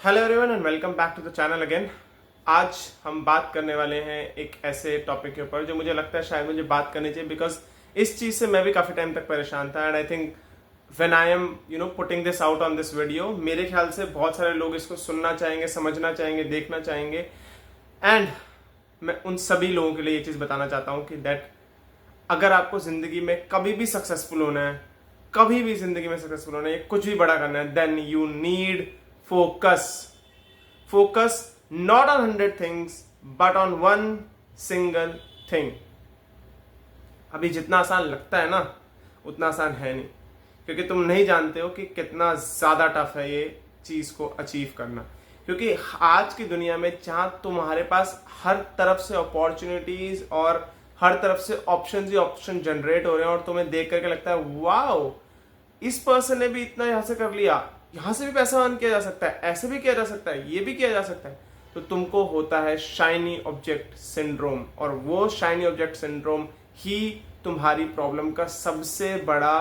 Hello everyone and welcome back to the channel again. आज हम बात करने वाले हैं एक ऐसे टॉपिक के ऊपर जो मुझे लगता है शायद मुझे बात करनी चाहिए, बिकॉज इस चीज से मैं भी काफी टाइम तक परेशान था। And I think when I am putting this out on this video, मेरे ख्याल से बहुत सारे लोग इसको सुनना चाहेंगे, समझना चाहेंगे, देखना चाहेंगे। एंड मैं उन सभी लोगों के लिए ये चीज बताना चाहता हूँ कि दैट अगर आपको जिंदगी में कभी भी सक्सेसफुल होना है, कभी भी जिंदगी में सक्सेसफुल होना है, कुछ भी बड़ा करना है, then you need focus. Focus not on 100 things but on one single thing. अभी जितना आसान लगता है ना उतना आसान है नहीं, क्योंकि तुम नहीं जानते हो कि कितना ज्यादा टफ है ये चीज को अचीव करना। क्योंकि आज की दुनिया में जहां तुम्हारे पास हर तरफ से अपॉर्चुनिटीज और हर तरफ से ऑप्शन ही ऑप्शन जनरेट हो रहे हैं और तुम्हें देख करके लगता है वाओ, इस पर्सन ने भी इतना यहां से कर लिया, यहां से भी पैसा अर्न किया जा सकता है, ऐसे भी किया जा सकता है, ये भी किया जा सकता है, तो तुमको होता है शाइनी ऑब्जेक्ट सिंड्रोम। और वो शाइनी ऑब्जेक्ट सिंड्रोम ही तुम्हारी प्रॉब्लम का सबसे बड़ा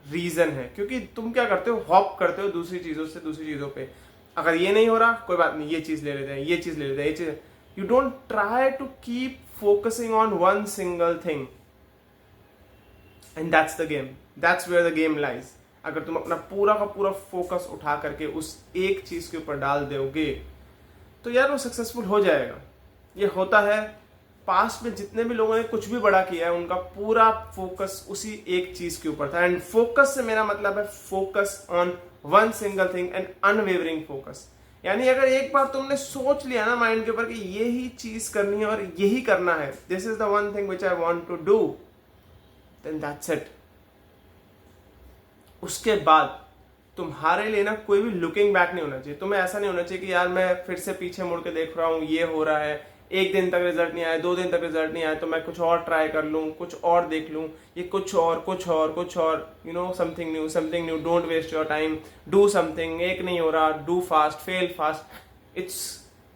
रीजन है। क्योंकि तुम क्या करते हो, हॉप करते हो दूसरी चीजों से दूसरी चीजों पे। अगर ये नहीं हो रहा कोई बात नहीं, ये चीज ले लेते हैं, ये चीज ले लेते हैं, ये चीज। You don't try to keep focusing on one single thing, and that's the game, that's where the game lies. अगर तुम अपना पूरा का पूरा फोकस उठा करके उस एक चीज के ऊपर डाल दोगे तो यार वो सक्सेसफुल हो जाएगा। ये होता है, पास्ट में जितने भी लोगों ने कुछ भी बड़ा किया है उनका पूरा फोकस उसी एक चीज के ऊपर था। एंड फोकस से मेरा मतलब है focus on one single thing and unwavering focus. यानी अगर एक बार तुमने सोच लिया ना माइंड के ऊपर कि यही चीज करनी है और यही करना है, this is the one thing which I want to do, then that's it. उसके बाद तुम्हारे लिए ना कोई भी लुकिंग बैक नहीं होना चाहिए। तुम्हें ऐसा नहीं होना चाहिए कि यार मैं फिर से पीछे मुड़ के देख रहा हूँ, ये हो रहा है, एक दिन तक रिजल्ट नहीं आया, 2 दिन तक रिजल्ट नहीं आया तो मैं कुछ और ट्राई कर लूँ, कुछ और देख लूँ, ये कुछ और something new. Don't waste your time, do something. एक नहीं हो रहा, do fast, fail fast. It's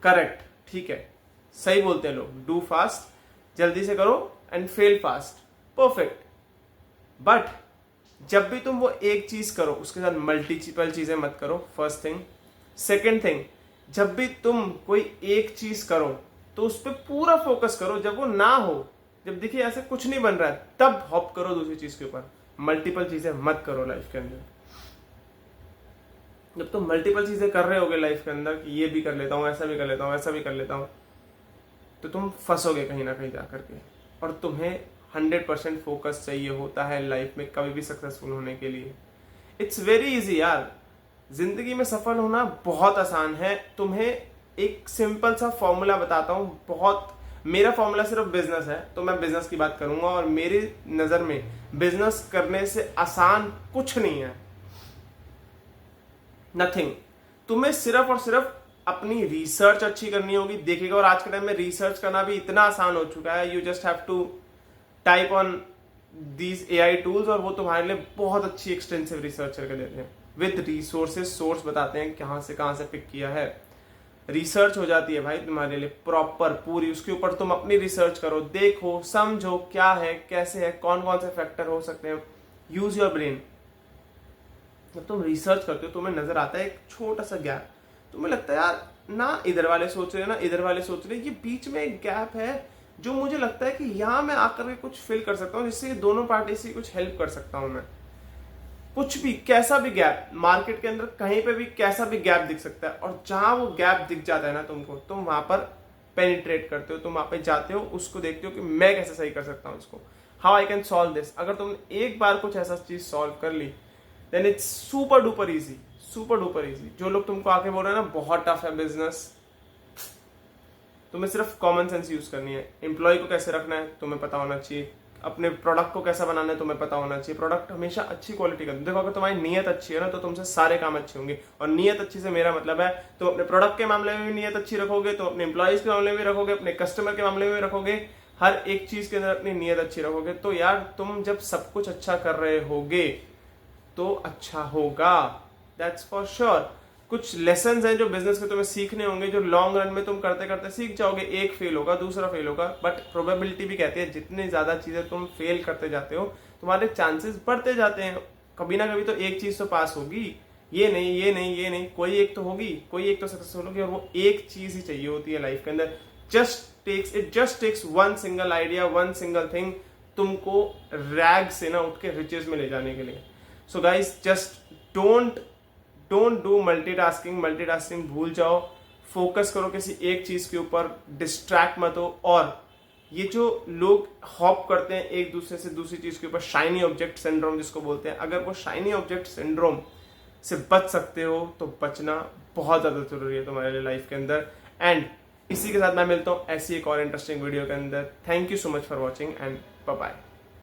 correct, ठीक है, सही बोलते हैं लोग, डू फास्ट, जल्दी से करो, and fail fast, perfect. But जब भी तुम वो एक चीज करो उसके साथ मल्टीपल चीजें मत करो, फर्स्ट थिंग। सेकेंड थिंग, जब भी तुम कोई एक चीज करो तो उस पर पूरा फोकस करो। जब वो ना हो, जब देखिए ऐसे कुछ नहीं बन रहा है, तब हॉप करो दूसरी चीज के ऊपर। मल्टीपल चीजें मत करो लाइफ के अंदर। जब तुम मल्टीपल चीजें कर रहे होगे लाइफ के अंदर कि ये भी कर लेता हूं, ऐसा भी कर लेता हूं, ऐसा भी कर लेता हूं, तो तुम फंसोगे कहीं ना कहीं जाकर के। और तुम्हें 100% फोकस चाहिए होता है लाइफ में कभी भी सक्सेसफुल होने के लिए। इट्स वेरी इजी यार, जिंदगी में सफल होना बहुत आसान है। तुम्हें एक सिंपल सा फॉर्मूला बताता हूं, बहुत, मेरा फॉर्मूला सिर्फ बिजनेस है तो मैं बिजनेस की बात करूंगा। और मेरी नजर में बिजनेस करने से आसान कुछ नहीं है, नथिंग। तुम्हें सिर्फ और सिर्फ अपनी रिसर्च अच्छी करनी होगी। देखिएगा, और आज के टाइम में रिसर्च करना भी इतना आसान हो चुका है, you just have to type on these AI tools और वो तुम्हारे लिए बहुत अच्छी एक्सटेंसिव रिसर्च करके देते हैं विद रिसोर्सेज। सोर्स बताते हैं कहां से पिक किया है, रिसर्च हो जाती है भाई तुम्हारे लिए प्रॉपर पूरी। उसके ऊपर तुम अपनी रिसर्च करो, देखो, समझो क्या है, कैसे है, कौन कौन से फैक्टर हो सकते हैं। Use your brain. जब तुम रिसर्च करते हो तुम्हें नजर आता है एक छोटा सा गैप, तुम्हें लगता है यार ना इधर वाले सोच रहे ना इधर वाले सोच रहे, ये बीच में एक गैप है जो मुझे लगता है कि यहां मैं आकर के कुछ फिल कर सकता हूं, जिससे दोनों पार्टी से कुछ हेल्प कर सकता हूं मैं। कुछ भी, कैसा भी गैप, मार्केट के अंदर कहीं पे भी कैसा भी गैप दिख सकता है। और जहां वो गैप दिख जाता है ना तुमको, तुम वहां पर पेनिट्रेट करते हो, तुम वहां पे जाते हो, उसको देखते हो कि मैं कैसे सही कर सकता हूं इसको, how I can solve this. अगर तुमने एक बार कुछ ऐसा चीज सॉल्व कर ली, then it's super duper easy, super duper easy. जो लोग तुमको आके बोल रहे हैं ना बहुत टफ है बिजनेस, तुम्हें सिर्फ कॉमन सेंस यूज करनी है। एम्प्लॉय को कैसे रखना है तुम्हें पता होना चाहिए, अपने प्रोडक्ट को कैसा बनाना है तुम्हें पता होना चाहिए। प्रोडक्ट हमेशा अच्छी क्वालिटी का। देखो, अगर तुम्हारी नीयत अच्छी है ना तो तुमसे सारे काम अच्छे होंगे। और नीयत अच्छी से मेरा मतलब है तुम अपने प्रोडक्ट के मामले में भी नीयत अच्छी रखोगे, तो अपने एम्प्लॉयज के मामले में भी रखोगे, अपने कस्टमर के मामले में भी रखोगे, हर एक चीज के अंदर अपनी नीयत अच्छी रखोगे, तो यार तुम जब सब कुछ अच्छा कर रहे होगे तो अच्छा होगा, दैट्स फॉर श्योर। कुछ लेसन्स हैं जो बिजनेस के तुम्हें सीखने होंगे, जो लॉन्ग रन में तुम करते करते सीख जाओगे। एक फेल होगा, दूसरा फेल होगा, बट प्रोबेबिलिटी भी कहती है जितनी ज्यादा चीजें तुम फेल करते जाते हो तुम्हारे चांसेस बढ़ते जाते हैं। कभी ना कभी तो एक चीज तो पास होगी। ये नहीं ये नहीं ये नहीं, कोई एक तो होगी, कोई एक तो सक्सेसफुल होगी, और वो एक चीज ही चाहिए होती है लाइफ के अंदर। Just takes one single idea, one single thing, तुमको रैग से ना उठ के रिचेज में ले जाने के लिए। So guys, just don't do multitasking भूल जाओ, फोकस करो किसी एक चीज के ऊपर, डिस्ट्रैक्ट मत हो। और ये जो लोग हॉप करते हैं एक दूसरे से दूसरी चीज के ऊपर, शाइनी ऑब्जेक्ट सिंड्रोम जिसको बोलते हैं, अगर वो शाइनी ऑब्जेक्ट सिंड्रोम से बच सकते हो तो बचना बहुत ज्यादा जरूरी है तुम्हारे लिए लाइफ के अंदर। एंड इसी के साथ मैं मिलता हूँ ऐसी एक और इंटरेस्टिंग वीडियो के अंदर। Thank you so much for watching and bye bye.